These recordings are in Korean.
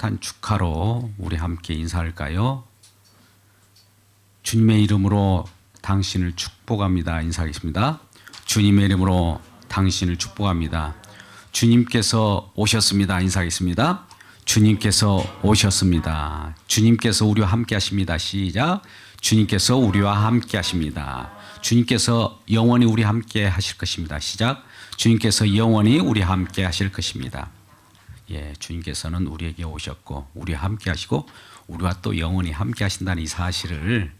따뜻한 축하로 우리 함께 인사할까요? 주님의 이름으로 당신을 축복합니다. 인사하겠습니다. 주님의 이름으로 당신을 축복합니다. 주님께서 오셨습니다. 인사하겠습니다. 주님께서 오셨습니다. 주님께서 우리와 함께 하십니다. 시작. 주님께서 우리와 함께 하십니다. 주님께서 영원히 우리 함께 하실 것입니다. 시작. 주님께서 영원히 우리 함께 하실 것입니다. 예, 주님께서는 우리에게 오셨고 우리와 함께 하시고 우리와 또 영원히 함께 하신다는 이 사실을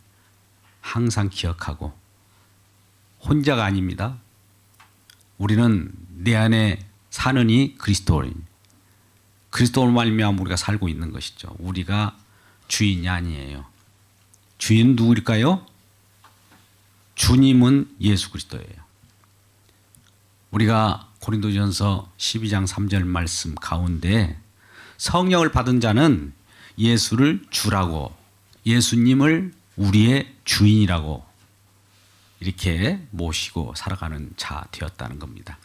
항상 기억하고 혼자가 아닙니다. 우리는 내 안에 사는 이 그리스도인, 그리스도로 말미암아 우리가 살고 있는 것이죠. 우리가 주인이 아니에요. 주인은 누구일까요? 주님은 예수 그리스도예요. 우리가 고린도전서 12장 3절 말씀 가운데 성령을 받은 자는 예수를 주라고, 예수님을 우리의 주인이라고 이렇게 모시고 살아가는 자 되었다는 겁니다.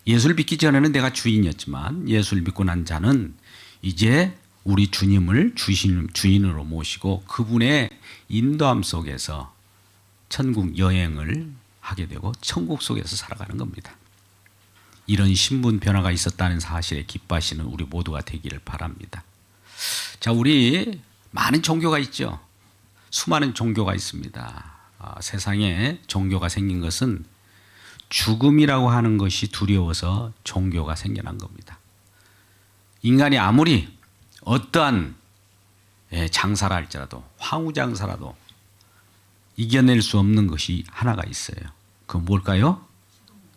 예수를 믿기 전에는 내가 주인이었지만 예수를 믿고 난 자는 이제 우리 주님을 주인으로 모시고 그분의 인도함 속에서 천국 여행을 하게 되고 천국 속에서 살아가는 겁니다. 이런 신분 변화가 있었다는 사실에 기뻐하시는 우리 모두가 되기를 바랍니다. 자, 우리 많은 종교가 있죠. 수많은 종교가 있습니다. 세상에 종교가 생긴 것은 죽음이라고 하는 것이 두려워서 종교가 생겨난 겁니다. 인간이 아무리 어떠한 장사라 할지라도 황후장사라도 이겨낼 수 없는 것이 하나가 있어요. 그건 뭘까요?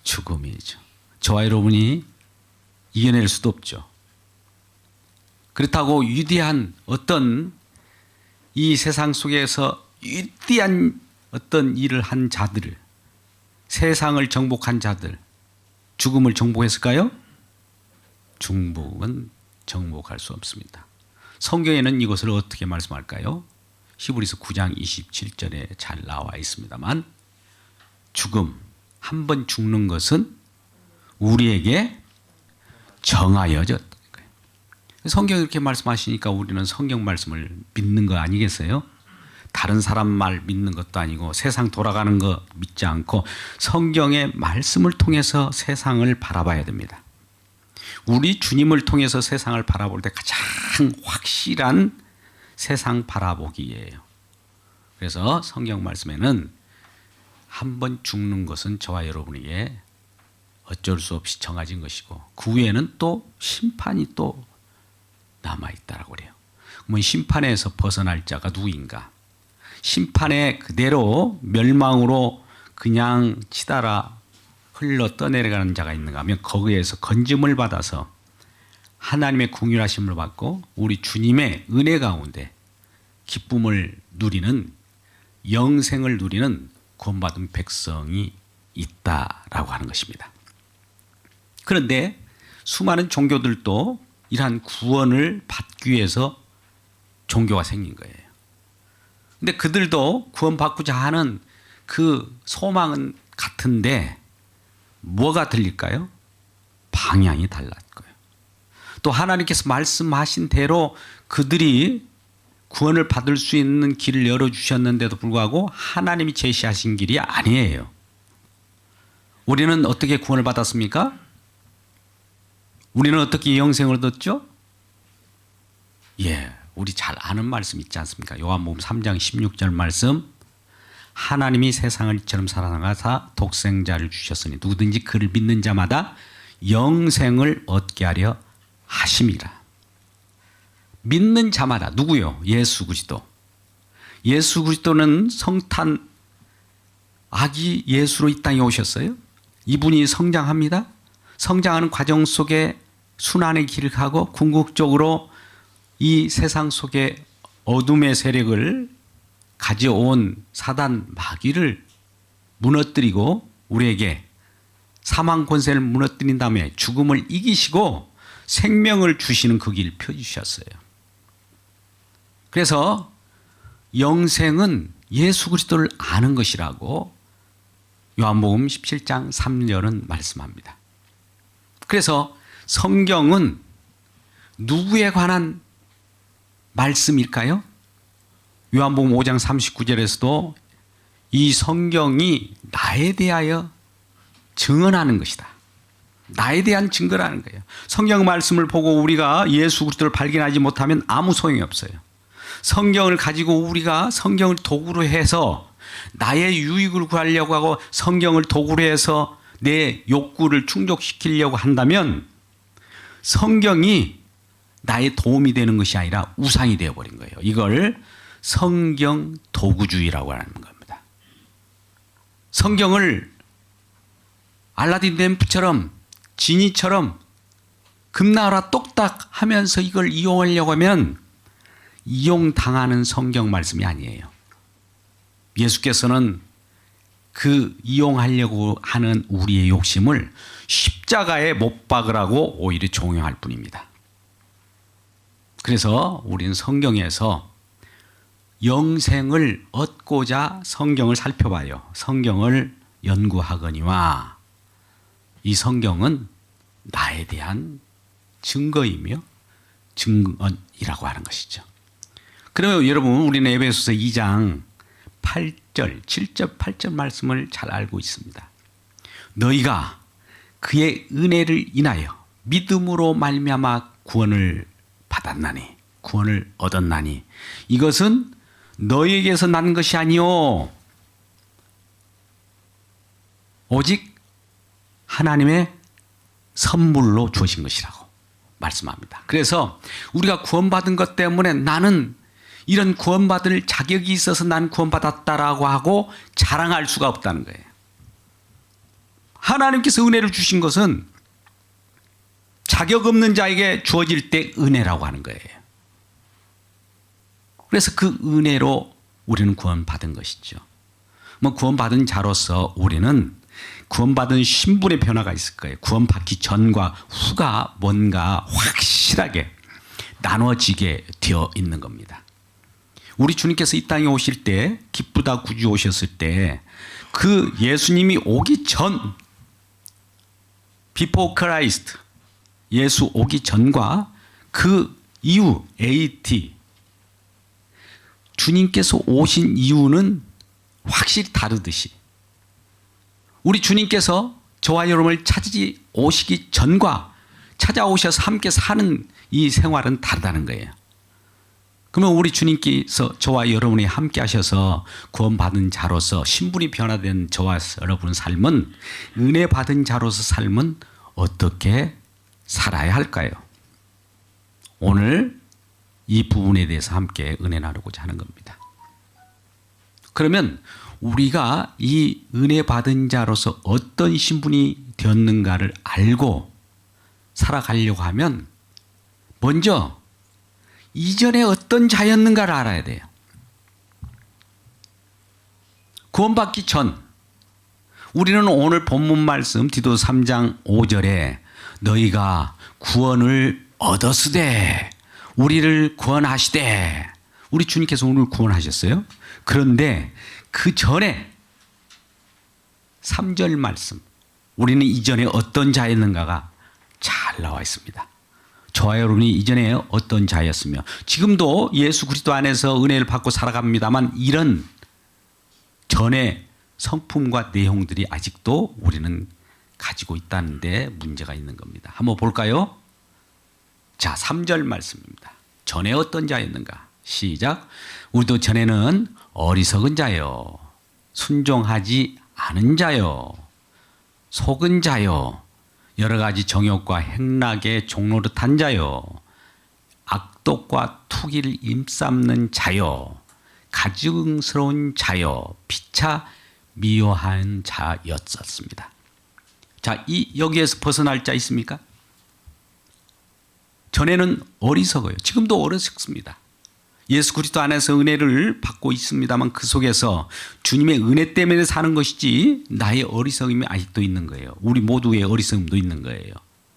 죽음이죠. 저와 여러분이 이겨낼 수도 없죠. 그렇다고 위대한 어떤 이 세상 속에서 위대한 어떤 일을 한 자들, 세상을 정복한 자들, 죽음을 정복했을까요? 중복은 정복할 수 없습니다. 성경에는 이것을 어떻게 말씀할까요? 히브리서 9장 27절에 잘 나와 있습니다만 죽음, 한 번 죽는 것은 우리에게 정하여졌다. 성경이 이렇게 말씀하시니까 우리는 성경 말씀을 믿는 거 아니겠어요? 다른 사람 말 믿는 것도 아니고 세상 돌아가는 거 믿지 않고 성경의 말씀을 통해서 세상을 바라봐야 됩니다. 우리 주님을 통해서 세상을 바라볼 때 가장 확실한 세상 바라보기예요. 그래서 성경 말씀에는 한 번 죽는 것은 저와 여러분에게 어쩔 수 없이 정해진 것이고 그 후에는 또 심판이 또 남아있다라고 그래요. 그러면 심판에서 벗어날 자가 누구인가? 심판에 그대로 멸망으로 그냥 치달아 흘러 떠내려가는 자가 있는가 하면 거기에서 건짐을 받아서 하나님의 긍휼하심을 받고 우리 주님의 은혜 가운데 기쁨을 누리는 영생을 누리는 구원받은 백성이 있다라고 하는 것입니다. 그런데 수많은 종교들도 이러한 구원을 받기 위해서 종교가 생긴 거예요. 근데 그들도 구원받고자 하는 그 소망은 같은데 뭐가 틀릴까요? 방향이 달랐을 거예요. 또 하나님께서 말씀하신 대로 그들이 구원을 받을 수 있는 길을 열어주셨는데도 불구하고 하나님이 제시하신 길이 아니에요. 우리는 어떻게 구원을 받았습니까? 우리는 어떻게 영생을 얻었죠? 예, 우리 잘 아는 말씀 있지 않습니까? 요한복음 3장 16절 말씀, 하나님이 세상을 이처럼 사랑하사 독생자를 주셨으니 누구든지 그를 믿는 자마다 영생을 얻게 하려 하심이라. 믿는 자마다 누구요? 예수 그리스도. 예수 그리스도는 성탄 아기 예수로 이 땅에 오셨어요. 이분이 성장합니다. 성장하는 과정 속에 순환의 길을 가고 궁극적으로 이 세상 속에 어둠의 세력을 가져온 사단 마귀를 무너뜨리고 우리에게 사망 권세를 무너뜨린 다음에 죽음을 이기시고 생명을 주시는 그 길을 펴주셨어요. 그래서 영생은 예수 그리스도를 아는 것이라고 요한복음 17장 3절은 말씀합니다. 그래서 성경은 누구에 관한 말씀일까요? 요한복음 5장 39절에서도 이 성경이 나에 대하여 증언하는 것이다. 나에 대한 증거라는 거예요. 성경 말씀을 보고 우리가 예수 그리스도를 발견하지 못하면 아무 소용이 없어요. 성경을 가지고 우리가 성경을 도구로 해서 나의 유익을 구하려고 하고 성경을 도구로 해서 내 욕구를 충족시키려고 한다면 성경이 나의 도움이 되는 것이 아니라 우상이 되어버린 거예요. 이걸 성경 도구주의라고 하는 겁니다. 성경을 알라딘 램프처럼 지니처럼 금나라 똑딱 하면서 이걸 이용하려고 하면 이용당하는 성경 말씀이 아니에요. 예수께서는 그 이용하려고 하는 우리의 욕심을 십자가에 못 박으라고 오히려 종용할 뿐입니다. 그래서 우리는 성경에서 영생을 얻고자 성경을 살펴봐요. 성경을 연구하거니와 이 성경은 나에 대한 증거이며 증언이라고 하는 것이죠. 그러면 여러분 우리는 에베소서 2장 8절, 7절, 8절 말씀을 잘 알고 있습니다. 너희가 그의 은혜를 인하여 믿음으로 말미암아 구원을 받았나니, 구원을 얻었나니 이것은 너희에게서 난 것이 아니요 오직 하나님의 선물로 주어진 것이라고 말씀합니다. 그래서 우리가 구원받은 것 때문에 나는 이런 구원받을 자격이 있어서 난 구원받았다라고 하고 자랑할 수가 없다는 거예요. 하나님께서 은혜를 주신 것은 자격 없는 자에게 주어질 때 은혜라고 하는 거예요. 그래서 그 은혜로 우리는 구원받은 것이죠. 구원받은 자로서 우리는 구원받은 신분의 변화가 있을 거예요. 구원받기 전과 후가 뭔가 확실하게 나눠지게 되어 있는 겁니다. 우리 주님께서 이 땅에 오실 때, 기쁘다 구주 오셨을 때 그 예수님이 오기 전, before Christ, 예수 오기 전과 그 이후, AT, 주님께서 오신 이유는 확실히 다르듯이 우리 주님께서 저와 여러분을 찾으시 오시기 전과 찾아오셔서 함께 사는 이 생활은 다르다는 거예요. 그러면 우리 주님께서 저와 여러분이 함께 하셔서 구원받은 자로서 신분이 변화된 저와 여러분 삶은, 은혜 받은 자로서 삶은 어떻게 살아야 할까요? 오늘 이 부분에 대해서 함께 은혜 나누고자 하는 겁니다. 그러면 우리가 이 은혜 받은 자로서 어떤 신분이 되었는가를 알고 살아가려고 하면 먼저 이전에 어떤 자였는가를 알아야 돼요. 구원받기 전 우리는 오늘 본문 말씀 디도서 3장 5절에 너희가 구원을 얻었으되 우리를 구원하시되, 우리 주님께서 오늘 구원하셨어요. 그런데 그 전에 3절 말씀, 우리는 이전에 어떤 자였는가가 잘 나와 있습니다. 저와 여러분이 이전에 어떤 자였으며 지금도 예수 그리스도 안에서 은혜를 받고 살아갑니다만 이런 전의 성품과 내용들이 아직도 우리는 가지고 있다는 데 문제가 있는 겁니다. 한번 볼까요? 자, 3절 말씀입니다. 전에 어떤 자였는가? 시작. 우리도 전에는 어리석은 자요, 순종하지 않은 자요, 속은 자요, 여러 가지 정욕과 행락의 종노릇한 자요, 악독과 투기를 임삼는 자요, 가증스러운 자요, 피차 미워한 자였었습니다. 자, 여기에서 벗어날 자 있습니까? 전에는 어리석어요. 지금도 어리석습니다. 예수 그리스도 안에서 은혜를 받고 있습니다만 그 속에서 주님의 은혜 때문에 사는 것이지 나의 어리석음이 아직도 있는 거예요. 우리 모두의 어리석음도 있는 거예요.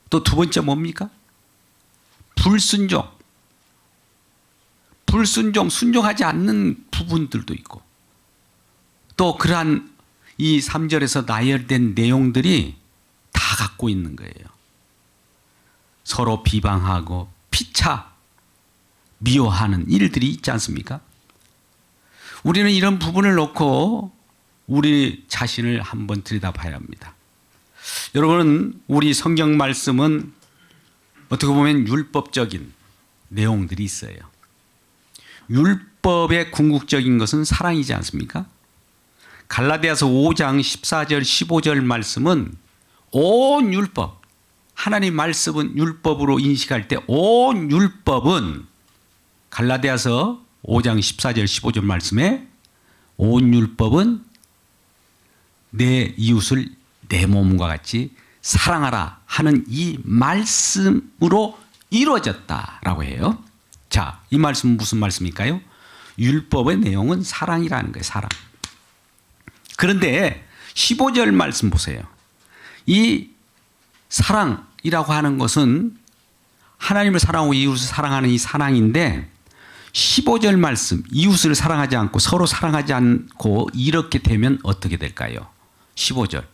또 두 번째 뭡니까? 불순종. 순종하지 않는 부분들도 있고, 또 그러한 이 3절에서 나열된 내용들이 다 갖고 있는 거예요. 서로 비방하고 피차 미워하는 일들이 있지 않습니까? 우리는 이런 부분을 놓고 우리 자신을 한번 들여다봐야 합니다. 여러분, 우리 성경 말씀은 어떻게 보면 율법적인 내용들이 있어요. 율법의 궁극적인 것은 사랑이지 않습니까? 갈라디아서 5장 14절 15절 말씀은 온 율법, 하나님 말씀은 율법으로 인식할 때 온 율법은 갈라디아서 5장 14절 15절 말씀에 온 율법은 내 이웃을 내 몸과 같이 사랑하라 하는 이 말씀으로 이루어졌다라고 해요. 자, 이 말씀은 무슨 말씀일까요? 율법의 내용은 사랑이라는 거예요. 사랑. 그런데 15절 말씀 보세요. 이 사랑이라고 하는 것은 하나님을 사랑하고 이웃을 사랑하는 이 사랑인데 15절 말씀, 이웃을 사랑하지 않고 서로 사랑하지 않고 이렇게 되면 어떻게 될까요? 15절.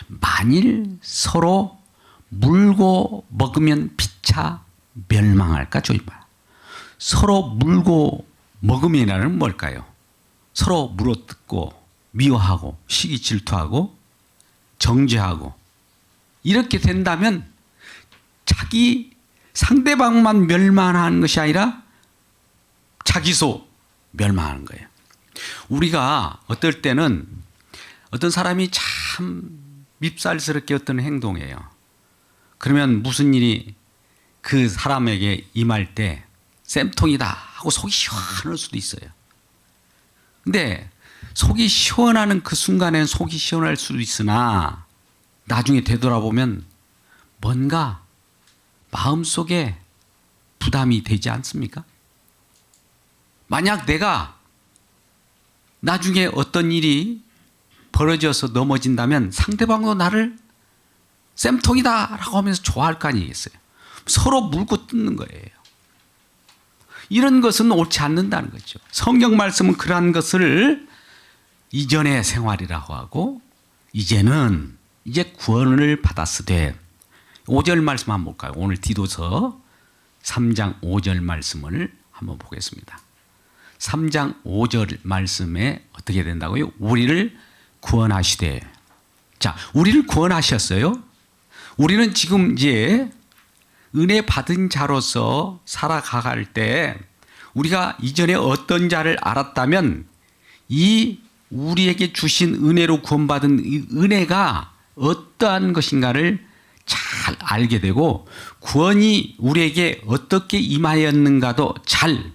만일 서로 물고 먹으면 피차 멸망할까? 조심하. 서로 물고 먹으면이라는 뭘까요? 서로 물어뜯고 미워하고 시기 질투하고 정죄하고 이렇게 된다면 자기 상대방만 멸망하는 것이 아니라 자기도 멸망하는 거예요. 우리가 어떨 때는 어떤 사람이 참 밉살스럽게 어떤 행동해요. 그러면 무슨 일이 그 사람에게 임할 때 쌤통이다 하고 속이 시원할 수도 있어요. 근데 속이 시원하는 그 순간에는 속이 시원할 수도 있으나 나중에 되돌아보면 뭔가 마음속에 부담이 되지 않습니까? 만약 내가 나중에 어떤 일이 벌어져서 넘어진다면 상대방도 나를 쌤통이다 라고 하면서 좋아할 거 아니겠어요? 서로 물고 뜯는 거예요. 이런 것은 옳지 않는다는 거죠. 성경 말씀은 그러한 것을 이전의 생활이라고 하고 이제는 이제 구원을 받았으되 5절 말씀 한번 볼까요? 오늘 디도서 3장 5절 말씀을 한번 보겠습니다. 3장 5절 말씀에 어떻게 된다고요? 우리를 구원하시되. 자, 우리를 구원하셨어요. 우리는 지금 이제 은혜 받은 자로서 살아가갈 때 우리가 이전에 어떤 자를 알았다면 이 우리에게 주신 은혜로 구원받은 이 은혜가 어떠한 것인가를 잘 알게 되고 구원이 우리에게 어떻게 임하였는가도 잘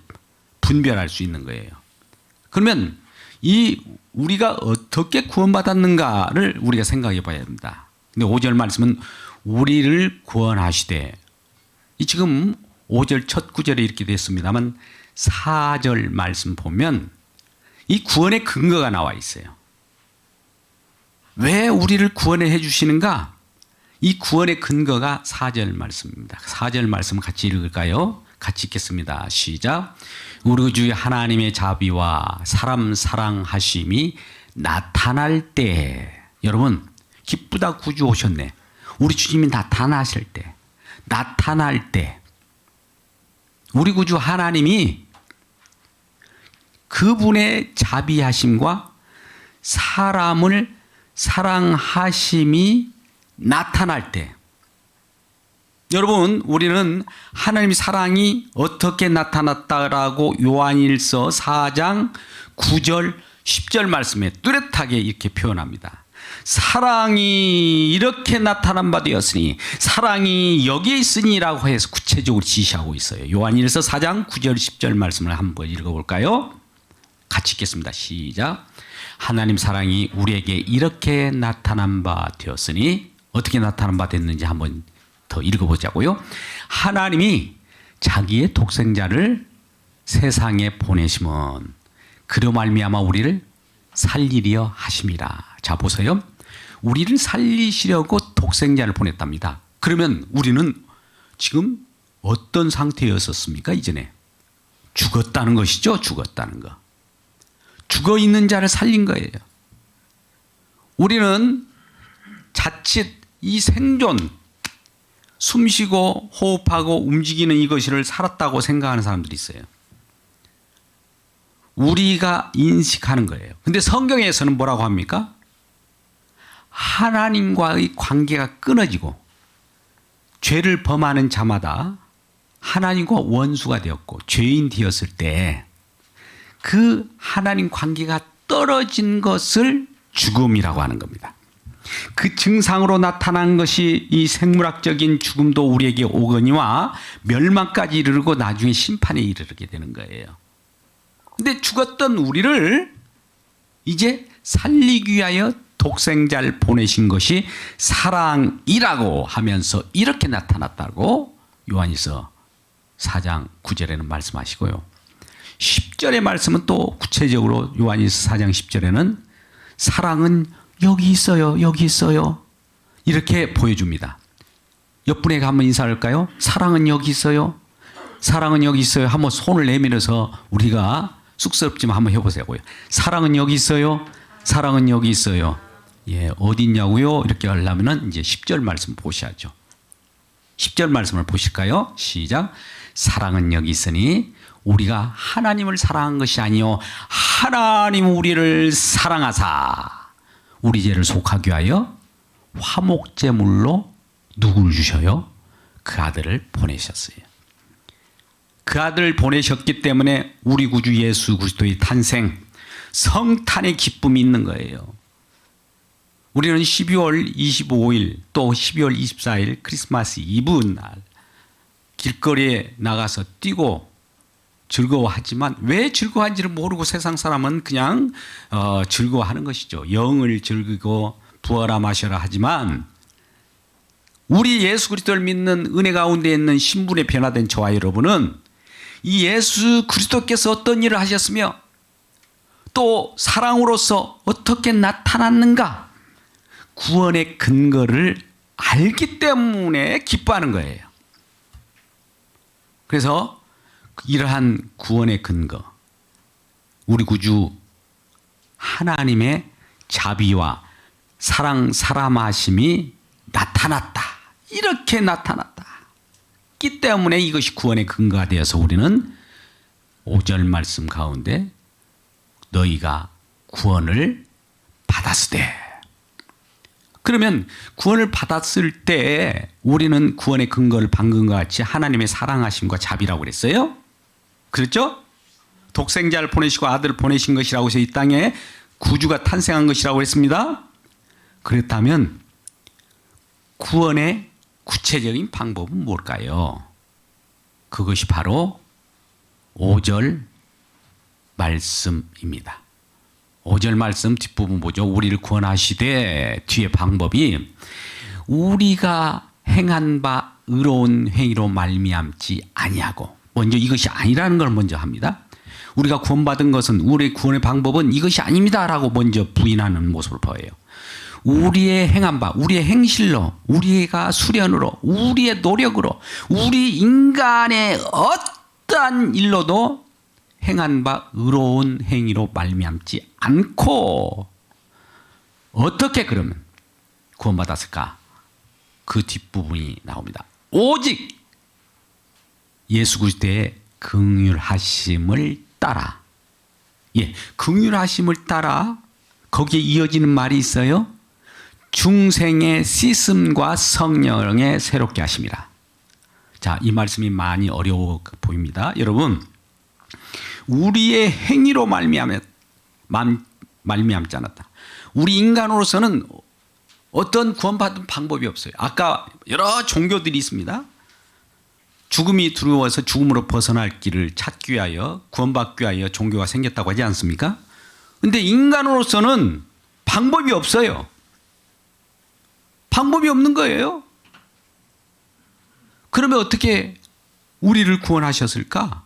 분별할 수 있는 거예요. 그러면 이 우리가 어떻게 구원받았는가를 우리가 생각해 봐야 합니다. 근데 5절 말씀은 우리를 구원하시되, 이 지금 5절 첫 구절에 이렇게 됐습니다만 4절 말씀 보면 이 구원의 근거가 나와 있어요. 왜 우리를 구원해 주시는가? 이 구원의 근거가 4절 말씀입니다. 4절 말씀 같이 읽을까요? 같이 읽겠습니다. 시작. 우리 주 하나님의 자비와 사람 사랑하심이 나타날 때, 여러분 기쁘다 구주 오셨네. 우리 주님이 나타나실 때, 나타날 때 우리 구주 하나님이 그분의 자비하심과 사람을 사랑하심이 나타날 때, 여러분 우리는 하나님의 사랑이 어떻게 나타났다라고 요한일서 4장 9절 10절 말씀에 뚜렷하게 이렇게 표현합니다. 사랑이 이렇게 나타난 바 되었으니 사랑이 여기에 있으니라고 해서 구체적으로 지시하고 있어요. 요한일서 4장 9절 10절 말씀을 한번 읽어볼까요? 같이 읽겠습니다. 시작. 하나님 사랑이 우리에게 이렇게 나타난 바 되었으니, 어떻게 나타난 바 됐는지 한번 더 읽어보자고요. 하나님이 자기의 독생자를 세상에 보내심은 그로 말미암아 우리를 살리려 하심이라. 자 보세요. 우리를 살리시려고 독생자를 보냈답니다. 그러면 우리는 지금 어떤 상태였었습니까? 이전에 죽었다는 것이죠. 죽었다는 거. 죽어 있는 자를 살린 거예요. 우리는 자칫 이 생존, 숨쉬고 호흡하고 움직이는 이것을 살았다고 생각하는 사람들이 있어요. 우리가 인식하는 거예요. 근데 성경에서는 뭐라고 합니까? 하나님과의 관계가 끊어지고 죄를 범하는 자마다 하나님과 원수가 되었고 죄인 되었을 때 그 하나님 관계가 떨어진 것을 죽음이라고 하는 겁니다. 그 증상으로 나타난 것이 이 생물학적인 죽음도 우리에게 오거니와 멸망까지 이르고 나중에 심판에 이르게 되는 거예요. 근데 죽었던 우리를 이제 살리기 위하여 독생자를 보내신 것이 사랑이라고 하면서 이렇게 나타났다고 요한일서 4장 9절에는 말씀하시고요. 10절의 말씀은 또 구체적으로 요한일서 4장 10절에는 사랑은 여기 있어요. 여기 있어요. 이렇게 보여줍니다. 옆분에게 한번 인사할까요? 사랑은 여기 있어요. 사랑은 여기 있어요. 한번 손을 내밀어서 우리가 쑥스럽지만 한번 해보세요고요. 사랑은 여기 있어요. 사랑은 여기 있어요. 예, 어디 있냐고요? 이렇게 하려면은 이제 10절 말씀 보셔야죠. 10절 말씀을 보실까요? 시작. 사랑은 여기 있으니 우리가 하나님을 사랑한 것이 아니요 하나님 우리를 사랑하사 우리 죄를 속하기 위하여 화목제물로 누구를 주셔요? 그 아들을 보내셨어요. 그 아들을 보내셨기 때문에 우리 구주 예수 그리스도의 탄생, 성탄의 기쁨이 있는 거예요. 우리는 12월 25일 또 12월 24일 크리스마스 이브 날 길거리에 나가서 뛰고 즐거워하지만 왜 즐거워한지를 모르고 세상 사람은 그냥 즐거워하는 것이죠. 영을 즐기고 부어라 마셔라 하지만 우리 예수 그리스도를 믿는 은혜 가운데 있는 신분에 변화된 저와 여러분은 이 예수 그리스도께서 어떤 일을 하셨으며 또 사랑으로서 어떻게 나타났는가 구원의 근거를 알기 때문에 기뻐하는 거예요. 그래서 이러한 구원의 근거, 우리 구주 하나님의 자비와 사람하심이 나타났다. 이렇게 나타났다. 기 때문에 이것이 구원의 근거가 되어서 우리는 5절 말씀 가운데 너희가 구원을 받았으되, 그러면 구원을 받았을 때 우리는 구원의 근거를 방금과 같이 하나님의 사랑하심과 자비라고 그랬어요. 그렇죠? 독생자를 보내시고 아들을 보내신 것이라고 해서 이 땅에 구주가 탄생한 것이라고 했습니다. 그렇다면 구원의 구체적인 방법은 뭘까요? 그것이 바로 5절 말씀입니다. 5절 말씀 뒷부분 보죠. 우리를 구원하시되 뒤에 방법이 우리가 행한 바 의로운 행위로 말미암지 아니하고, 먼저 이것이 아니라는 걸 먼저 합니다. 우리가 구원받은 것은 우리의 구원의 방법은 이것이 아닙니다라고 먼저 부인하는 모습을 보여요. 우리의 행한 바, 우리의 행실로, 우리가 수련으로, 우리의 노력으로, 우리 인간의 어떠한 일로도 행한 바 의로운 행위로 말미암지 않고 어떻게 그러면 구원받았을까? 그 뒷부분이 나옵니다. 오직 예수 그리스도의 긍휼하심을 따라, 예, 긍휼하심을 따라 거기에 이어지는 말이 있어요. 중생의 씻음과 성령의 새롭게 하심이라. 자, 이 말씀이 많이 어려워 보입니다. 여러분, 우리의 행위로 말미암지 않았다. 우리 인간으로서는 어떤 구원받은 방법이 없어요. 아까 여러 종교들이 있습니다. 죽음이 두려워서 죽음으로 벗어날 길을 찾기 위하여, 구원받기 위하여 종교가 생겼다고 하지 않습니까? 그런데 인간으로서는 방법이 없어요. 방법이 없는 거예요. 그러면 어떻게 우리를 구원하셨을까?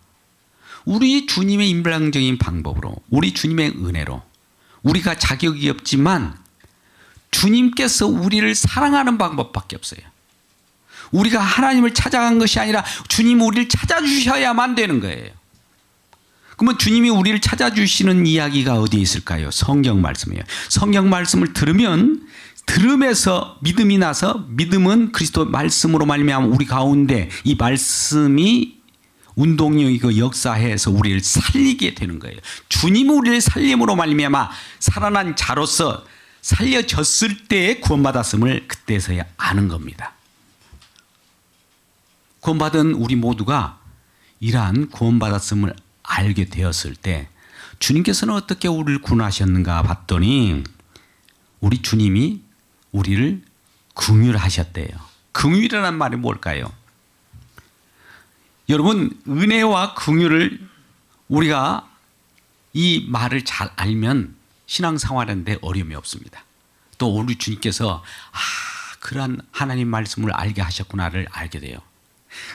우리 주님의 임방적인 방법으로, 우리 주님의 은혜로, 우리가 자격이 없지만 주님께서 우리를 사랑하는 방법밖에 없어요. 우리가 하나님을 찾아간 것이 아니라 주님이 우리를 찾아주셔야만 되는 거예요. 그러면 주님이 우리를 찾아주시는 이야기가 어디에 있을까요? 성경 말씀이에요. 성경 말씀을 들으면 들음에서 믿음이 나서 믿음은 그리스도 말씀으로 말미암아 우리 가운데 이 말씀이 운동력이고 역사해서 우리를 살리게 되는 거예요. 주님이 우리를 살림으로 말미암아 살아난 자로서 살려졌을 때에 구원받았음을 그때서야 아는 겁니다. 구원받은 우리 모두가 이러한 구원받았음을 알게 되었을 때 주님께서는 어떻게 우리를 구원하셨는가 봤더니 우리 주님이 우리를 긍휼하셨대요. 긍휼이라는 말이 뭘까요? 여러분, 은혜와 긍휼을 우리가 이 말을 잘 알면 신앙생활하는데 어려움이 없습니다. 또 우리 주님께서 그러한 하나님 말씀을 알게 하셨구나를 알게 돼요.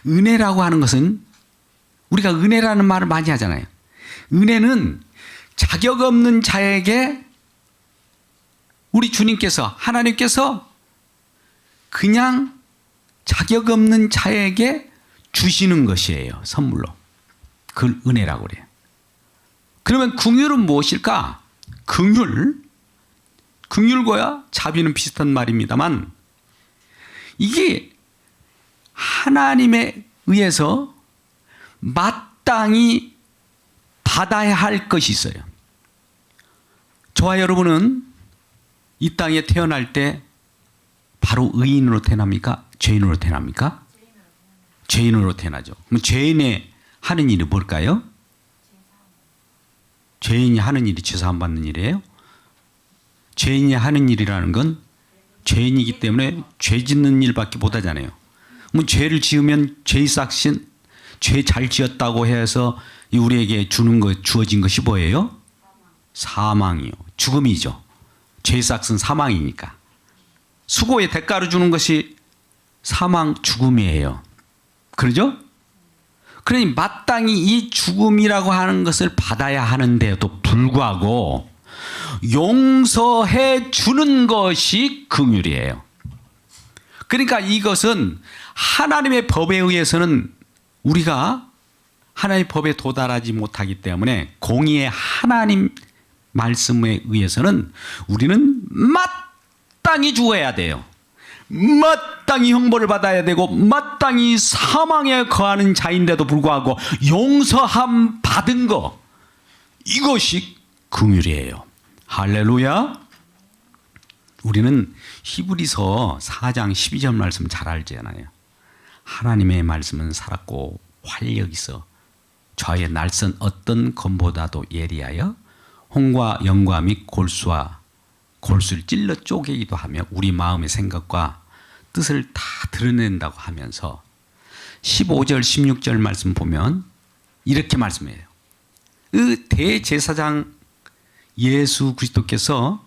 은혜라고 하는 것은 우리가 은혜라는 말을 많이 하잖아요. 은혜는 자격 없는 자에게 우리 주님께서 하나님께서 그냥 자격 없는 자에게 주시는 것이에요. 선물로. 그걸 은혜라고 그래요. 그러면 긍휼은 무엇일까? 긍휼과 자비는 비슷한 말입니다만 이게 하나님에 의해서 마땅히 받아야 할 것이 있어요. 저와 여러분은 이 땅에 태어날 때 바로 의인으로 태어납니까? 죄인으로 태어납니까? 죄인으로 태어나죠. 그럼 죄인의 하는 일이 뭘까요? 죄인이 하는 일이 죄사함 받는 일이에요? 죄인이 하는 일이라는 건 죄인이기 때문에 죄 짓는 일밖에 못 하잖아요. 그럼 죄를 지으면 죄의 삭신, 죄 잘 지었다고 해서 우리에게 주어진 것이 뭐예요? 사망이요. 죽음이죠. 죄의 삭은 사망이니까. 수고의 대가로 주는 것이 사망, 죽음이에요. 그러죠? 그러니 마땅히 이 죽음이라고 하는 것을 받아야 하는데도 불구하고 용서해 주는 것이 긍휼이에요. 그러니까 이것은 하나님의 법에 의해서는 우리가 하나님의 법에 도달하지 못하기 때문에 공의의 하나님 말씀에 의해서는 우리는 마땅히 죽어야 돼요. 마땅히 형벌을 받아야 되고 마땅히 사망에 거하는 자인데도 불구하고 용서함 받은 거, 이것이 긍휼이에요. 할렐루야. 우리는 히브리서 4장 12절 말씀 잘 알잖아요. 하나님의 말씀은 살았고 활력이 있어 좌의 날선 어떤 검보다도 예리하여 홍과 영과 및 골수를 찔러 쪼개기도 하며 우리 마음의 생각과 뜻을 다 드러낸다고 하면서 15절 16절 말씀 보면 이렇게 말씀해요. 그 대제사장 예수 그리스도께서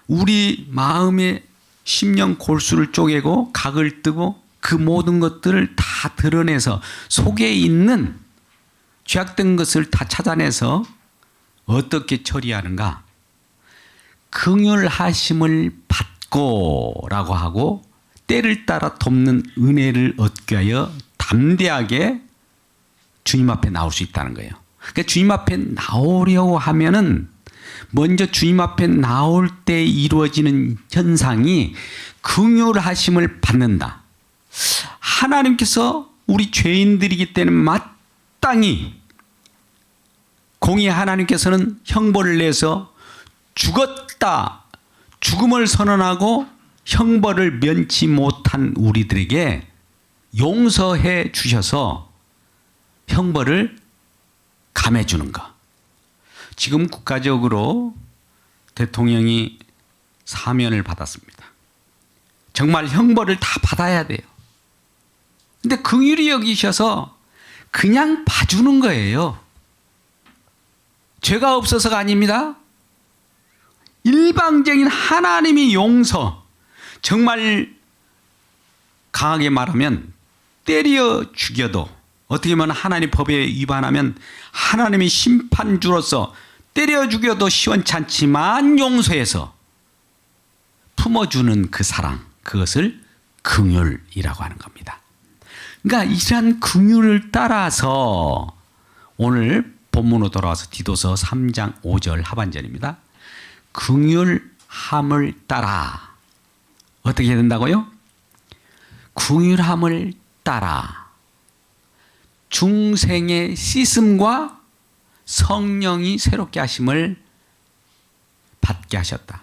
우리 마음의 심령 골수를 쪼개고 각을 뜨고 그 모든 것들을 다 드러내서 속에 있는 죄악된 것을 다 찾아내서 어떻게 처리하는가? 긍휼하심을 받고 라고 하고 때를 따라 돕는 은혜를 얻게 하여 담대하게 주님 앞에 나올 수 있다는 거예요. 그러니까 주님 앞에 나오려고 하면은 먼저 주님 앞에 나올 때 이루어지는 현상이 긍휼하심을 받는다. 하나님께서 우리 죄인들이기 때문에 마땅히 공의 하나님께서는 형벌을 내서 죽었다, 죽음을 선언하고 형벌을 면치 못한 우리들에게 용서해 주셔서 형벌을 감해 주는 것. 지금 국가적으로 대통령이 사면을 받았습니다. 정말 형벌을 다 받아야 돼요. 근데 긍휼히 여기셔서 그냥 봐주는 거예요. 죄가 없어서가 아닙니다. 일방적인 하나님의 용서, 정말 강하게 말하면 때려 죽여도 어떻게 보면 하나님 법에 위반하면 하나님의 심판주로서 때려 죽여도 시원찮지만 용서해서 품어주는 그 사랑, 그것을 긍휼이라고 하는 겁니다. 그러니까 이러한 긍휼을 따라서 오늘 본문으로 돌아와서 디도서 3장 5절 하반절입니다. 긍휼함을 따라 어떻게 해야 된다고요? 긍휼함을 따라 중생의 씻음과 성령이 새롭게 하심을 받게 하셨다.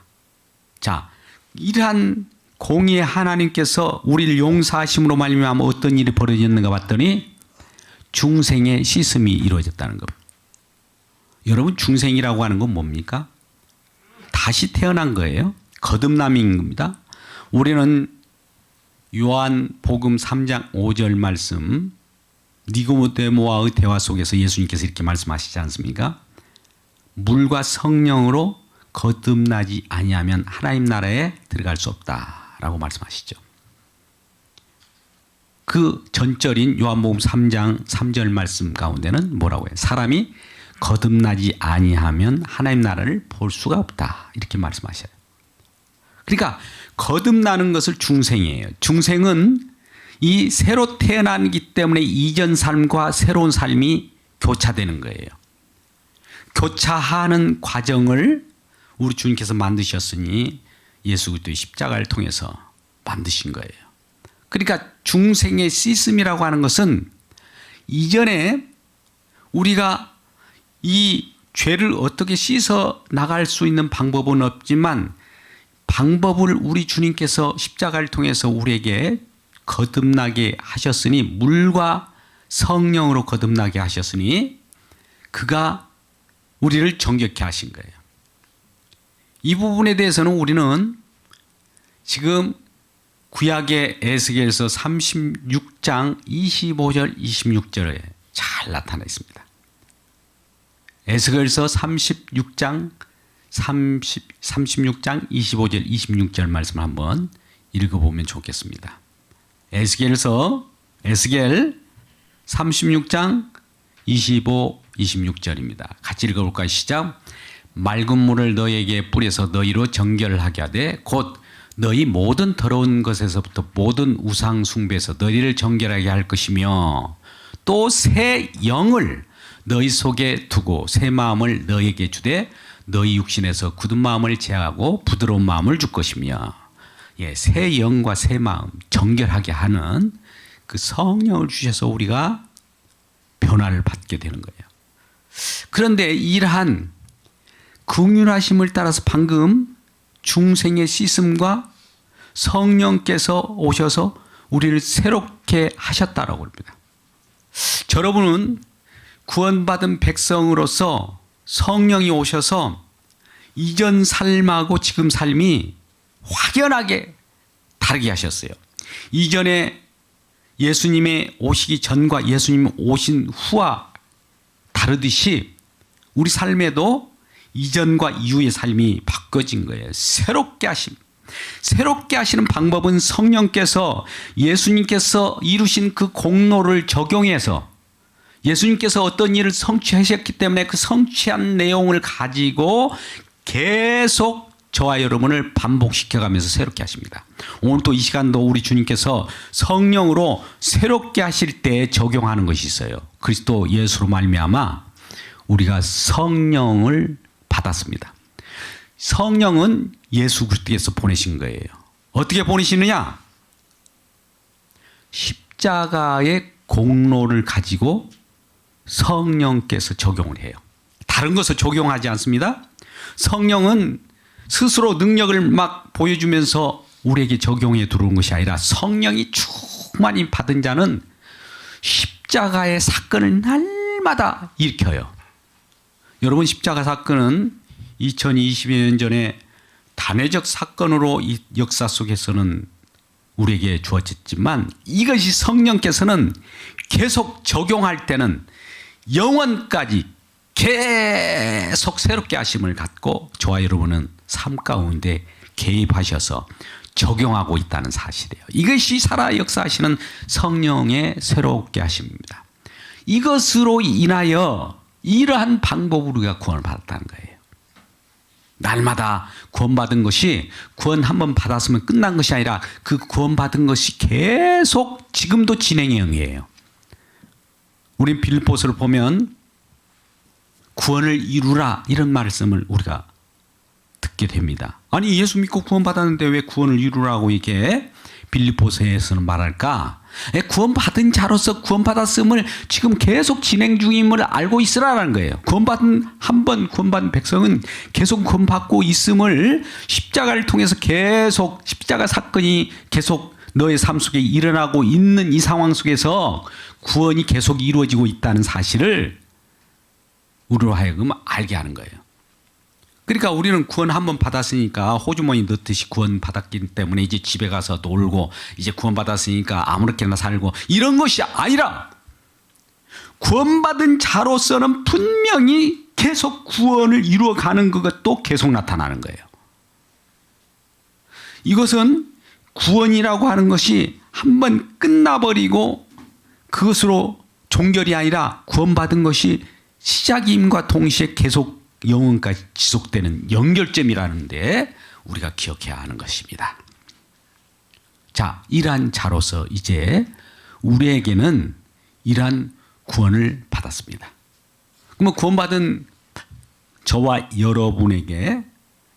자, 이러한 공의의 하나님께서 우리를 용서하심으로 말미암아 어떤 일이 벌어졌는가 봤더니 중생의 씻음이 이루어졌다는 겁니다. 여러분, 중생이라고 하는 건 뭡니까? 다시 태어난 거예요. 거듭남인 겁니다. 우리는 요한복음 3장 5절 말씀, 니고데모와의 대화 속에서 예수님께서 이렇게 말씀하시지 않습니까? 물과 성령으로 거듭나지 아니하면 하나님 나라에 들어갈 수 없다라고 말씀하시죠. 그 전절인 요한복음 3장 3절 말씀 가운데는 뭐라고 해요? 사람이 거듭나지 아니하면 하나님 나라를 볼 수가 없다, 이렇게 말씀하셔요. 그러니까 거듭나는 것을 중생이에요. 중생은 이 새로 태어나기 때문에 이전 삶과 새로운 삶이 교차되는 거예요. 교차하는 과정을 우리 주님께서 만드셨으니 예수 그리스도의 십자가를 통해서 만드신 거예요. 그러니까 중생의 씻음이라고 하는 것은 이전에 우리가 이 죄를 어떻게 씻어 나갈 수 있는 방법은 없지만 방법을 우리 주님께서 십자가를 통해서 우리에게 거듭나게 하셨으니, 물과 성령으로 거듭나게 하셨으니 그가 우리를 정결케 하신 거예요. 이 부분에 대해서는 우리는 지금 구약의 에스겔서 36장 25절 26절에 잘 나타나 있습니다. 에스겔서 36장 25절 26절 말씀 한번 읽어보면 좋겠습니다. 에스겔 36장 25, 26절입니다. 같이 읽어볼까요? 시작. 맑은 물을 너에게 뿌려서 너희로 정결하게 하되 곧 너희 모든 더러운 것에서부터 모든 우상 숭배에서 너희를 정결하게 할 것이며 또 새 영을 너희 속에 두고 새 마음을 너희에게 주되 너희 육신에서 굳은 마음을 제하고 부드러운 마음을 줄 것이며, 새 영과 새 마음, 정결하게 하는 그 성령을 주셔서 우리가 변화를 받게 되는 거예요. 그런데 이러한 긍휼하심을 따라서 방금 중생의 씻음과 성령께서 오셔서 우리를 새롭게 하셨다라고 합니다. 여러분은 구원받은 백성으로서 성령이 오셔서 이전 삶하고 지금 삶이 확연하게 다르게 하셨어요. 이전에 예수님의 오시기 전과 예수님 오신 후와 다르듯이 우리 삶에도 이전과 이후의 삶이 바꿔진 거예요. 새롭게 하시는 방법은 성령께서 예수님께서 이루신 그 공로를 적용해서 예수님께서 어떤 일을 성취하셨기 때문에 그 성취한 내용을 가지고 계속 저와 여러분을 반복시켜가면서 새롭게 하십니다. 오늘 또 이 시간도 우리 주님께서 성령으로 새롭게 하실 때 적용하는 것이 있어요. 그리스도 예수로 말미암아 우리가 성령을 받았습니다. 성령은 예수 그리스도께서 보내신 거예요. 어떻게 보내시느냐? 십자가의 공로를 가지고 성령께서 적용을 해요. 다른 것을 적용하지 않습니다. 성령은 스스로 능력을 막 보여주면서 우리에게 적용해 들어온 것이 아니라 성령이 충만히 받은 자는 십자가의 사건을 날마다 일으켜요. 여러분, 십자가 사건은 2020년 전에 단회적 사건으로 이 역사 속에서는 우리에게 주어졌지만 이것이 성령께서는 계속 적용할 때는 영원까지 계속 새롭게 하심을 갖고 저와 여러분은 삶 가운데 개입하셔서 적용하고 있다는 사실이에요. 이것이 살아 역사하시는 성령의 새롭게 하심입니다. 이것으로 인하여 이러한 방법으로 우리가 구원을 받았다는 거예요. 날마다 구원받은 것이 구원 한번 받았으면 끝난 것이 아니라 그 구원받은 것이 계속 지금도 진행의 영이에요. 우리 빌립보서를 보면 구원을 이루라 이런 말씀을 우리가 듣게 됩니다. 아니 예수 믿고 구원받았는데 왜 구원을 이루라고 이게 빌립보서에서는 말할까? 구원받은 자로서 구원받았음을 지금 계속 진행 중임을 알고 있으라는 거예요. 한 번 구원받은 백성은 계속 구원받고 있음을 십자가를 통해서 계속 십자가 사건이 계속 너의 삶 속에 일어나고 있는 이 상황 속에서 구원이 계속 이루어지고 있다는 사실을 우리로 하여금 알게 하는 거예요. 그러니까 우리는 구원 한번 받았으니까 호주머니 넣듯이 구원 받았기 때문에 이제 집에 가서 놀고 이제 구원 받았으니까 아무렇게나 살고 이런 것이 아니라 구원받은 자로서는 분명히 계속 구원을 이루어가는 그것도 계속 나타나는 거예요. 이것은 구원이라고 하는 것이 한번 끝나버리고 그것으로 종결이 아니라 구원받은 것이 시작임과 동시에 계속 영원까지 지속되는 연결점이라는데 우리가 기억해야 하는 것입니다. 자, 이러한 자로서 이제 우리에게는 이러한 구원을 받았습니다. 그러면 구원받은 저와 여러분에게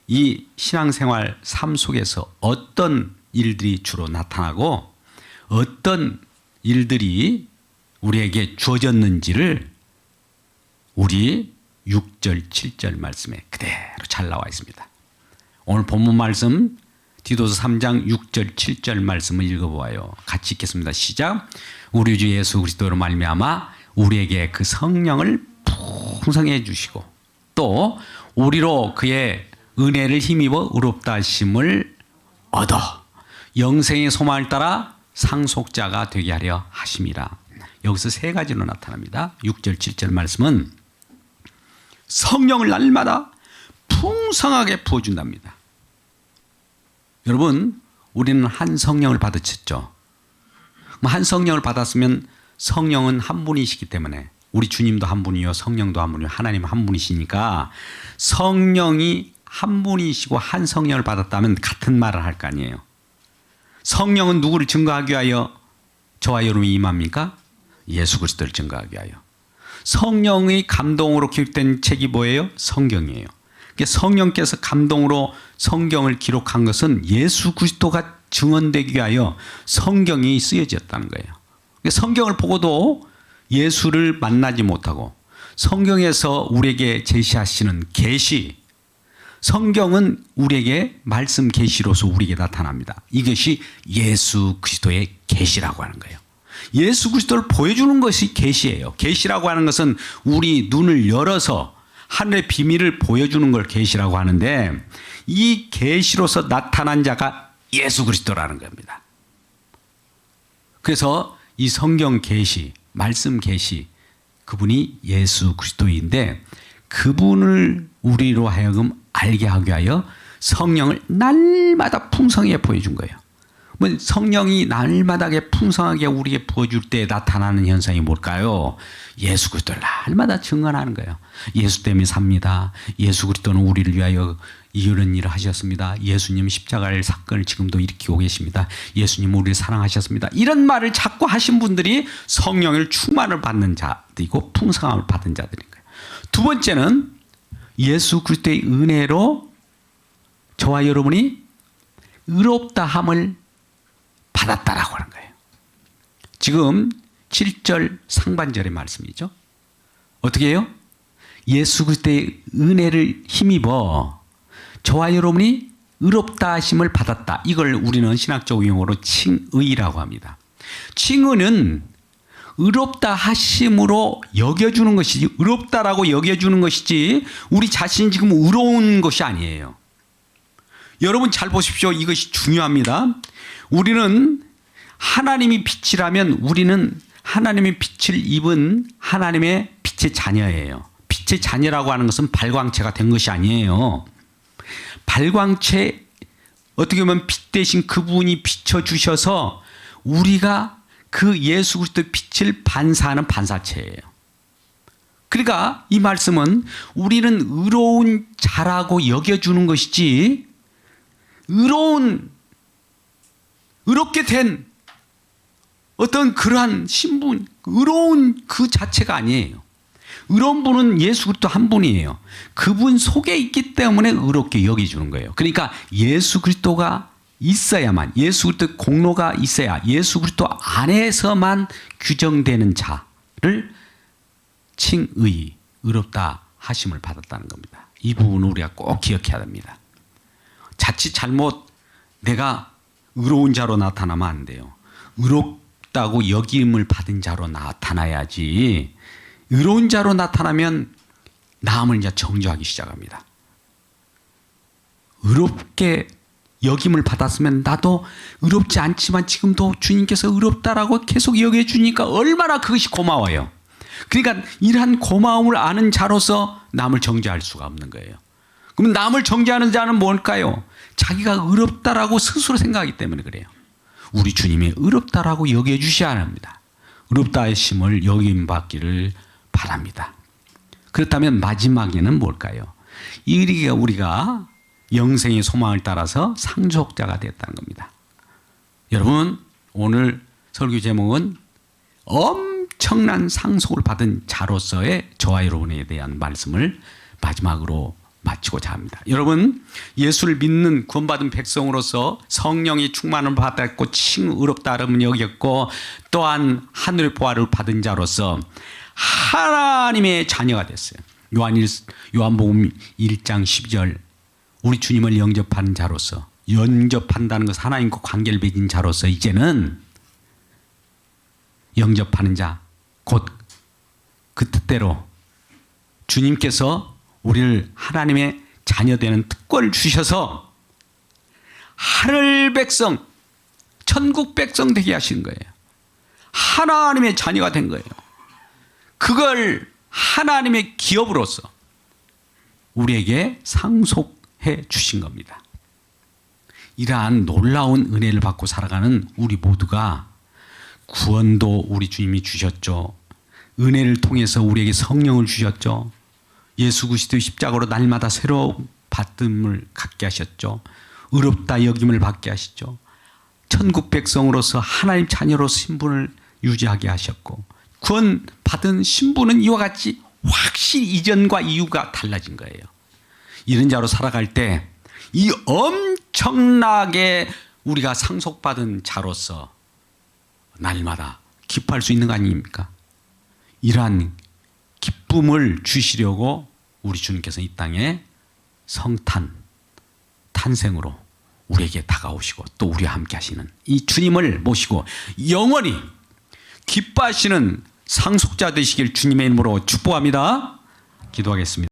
이 신앙생활 삶 속에서 어떤 일들이 주로 나타나고 어떤 일들이 우리에게 주어졌는지를 우리 6절, 7절 말씀에 그대로 잘 나와 있습니다. 오늘 본문 말씀 디도서 3장 6절, 7절 말씀을 읽어보아요. 같이 읽겠습니다. 시작. 우리 주 예수 그리스도로 말미암아 우리에게 그 성령을 풍성해 주시고 또 우리로 그의 은혜를 힘입어 의롭다 하심을 얻어 영생의 소망을 따라 상속자가 되게 하려 하심이라. 여기서 세 가지로 나타납니다. 6절, 7절 말씀은 성령을 날마다 풍성하게 부어준답니다. 여러분, 우리는 한 성령을 받으셨죠. 한 성령을 받았으면 성령은 한 분이시기 때문에 우리 주님도 한 분이요 성령도 한 분이요 하나님 한 분이시니까 성령이 한 분이시고 한 성령을 받았다면 같은 말을 할 거 아니에요. 성령은 누구를 증거하기 위하여 저와 여러분이 임합니까? 예수 그리스도를 증거하기 위하여. 성령의 감동으로 기록된 책이 뭐예요? 성경이에요. 성령께서 감동으로 성경을 기록한 것은 예수 그리스도가 증언되기 위하여 성경이 쓰여졌다는 거예요. 성경을 보고도 예수를 만나지 못하고 성경에서 우리에게 제시하시는 계시, 성경은 우리에게 말씀 계시로서 우리에게 나타납니다. 이것이 예수 그리스도의 계시라고 하는 거예요. 예수 그리스도를 보여주는 것이 계시예요. 계시라고 하는 것은 우리 눈을 열어서 하늘의 비밀을 보여주는 걸 계시라고 하는데 이 계시로서 나타난 자가 예수 그리스도라는 겁니다. 그래서 이 성경 계시, 말씀 계시, 그분이 예수 그리스도인데 그분을 우리로 하여금 알게 하기 위하여 성령을 날마다 풍성하게 보여준 거예요. 성령이 날마다 풍성하게 우리에게 부어줄 때 나타나는 현상이 뭘까요? 예수 그리스도를 날마다 증언하는 거예요. 예수 때문에 삽니다. 예수 그리스도는 우리를 위하여 이런 일을 하셨습니다. 예수님 십자가의 사건을 지금도 일으키고 계십니다. 예수님 우리를 사랑하셨습니다. 이런 말을 자꾸 하신 분들이 성령을 충만을 받는 자들이고 풍성함을 받은 자들인 거예요. 두 번째는 예수 그리스도의 은혜로 저와 여러분이 의롭다함을 받았다라고 하는 거예요. 지금 7절 상반절의 말씀이죠. 어떻게 해요? 예수 그리스도의 은혜를 힘입어 저와 여러분이 의롭다 하심을 받았다. 이걸 우리는 신학적 용어로 칭의라고 합니다. 칭의는 의롭다 하심으로 여겨주는 것이지 의롭다라고 여겨주는 것이지 우리 자신이 지금 의로운 것이 아니에요. 여러분 잘 보십시오. 이것이 중요합니다. 우리는 하나님이 빛이라면 우리는 하나님의 빛을 입은 하나님의 빛의 자녀예요. 빛의 자녀라고 하는 것은 발광체가 된 것이 아니에요. 발광체, 어떻게 보면 빛 대신 그분이 비춰주셔서 우리가 그 예수 그리스도의 빛을 반사하는 반사체예요. 그러니까 이 말씀은 우리는 의로운 자라고 여겨주는 것이지 의롭게 된 어떤 그러한 신분, 의로운 그 자체가 아니에요. 의로운 분은 예수 그리스도 한 분이에요. 그분 속에 있기 때문에 의롭게 여겨주는 거예요. 그러니까 예수 그리스도가 있어야만, 예수 그리스도의 공로가 있어야 예수 그리스도 안에서만 규정되는 자를 칭의, 의롭다 하심을 받았다는 겁니다. 이 부분을 우리가 꼭 기억해야 됩니다. 자칫 잘못 내가 의로운 자로 나타나면 안 돼요. 의롭다고 여김을 받은 자로 나타나야지. 의로운 자로 나타나면 남을 이제 정죄하기 시작합니다. 의롭게 여김을 받았으면 나도 의롭지 않지만 지금도 주님께서 의롭다라고 계속 여겨주니까 얼마나 그것이 고마워요. 그러니까 이러한 고마움을 아는 자로서 남을 정죄할 수가 없는 거예요. 그러면 남을 정죄하는 자는 뭘까요? 자기가 의롭다라고 스스로 생각하기 때문에 그래요. 우리 주님이 의롭다라고 여겨주셔야 합니다. 의롭다 하심을 여김받기를 바랍니다. 그렇다면 마지막에는 뭘까요? 우리가 영생의 소망을 따라서 상속자가 되었다는 겁니다. 여러분, 오늘 설교 제목은 엄청난 상속을 받은 자로서의 저와 여러분에 대한 말씀을 마지막으로 마치고자 합니다. 여러분, 예수를 믿는 구원받은 백성으로서 성령의 충만을 받았고 칭의롭다름을 여겼고 또한 하늘의 보화를 받은 자로서 하나님의 자녀가 됐어요. 요한복음 1장 12절 우리 주님을 영접하는 자로서, 영접한다는 것은 하나님과 관계를 맺은 자로서 이제는 영접하는 자, 곧 그 뜻대로 주님께서 우리를 하나님의 자녀되는 특권을 주셔서 하늘 백성, 천국 백성 되게 하신 거예요. 하나님의 자녀가 된 거예요. 그걸 하나님의 기업으로서 우리에게 상속해 주신 겁니다. 이러한 놀라운 은혜를 받고 살아가는 우리 모두가 구원도 우리 주님이 주셨죠. 은혜를 통해서 우리에게 성령을 주셨죠. 예수 그리스도의 십자가로 날마다 새로운 받음을 갖게 하셨죠. 의롭다 여김을 받게 하시죠. 천국 백성으로서 하나님 자녀로서 신분을 유지하게 하셨고 구원 받은 신분은 이와 같이 확실히 이전과 이후가 달라진 거예요. 이런 자로 살아갈 때 이 엄청나게 우리가 상속받은 자로서 날마다 기뻐할 수 있는 거 아닙니까? 이러한 기쁨을 주시려고 우리 주님께서 이 땅에 탄생으로 우리에게 다가오시고 또 우리와 함께 하시는 이 주님을 모시고 영원히 기뻐하시는 상속자 되시길 주님의 이름으로 축복합니다. 기도하겠습니다.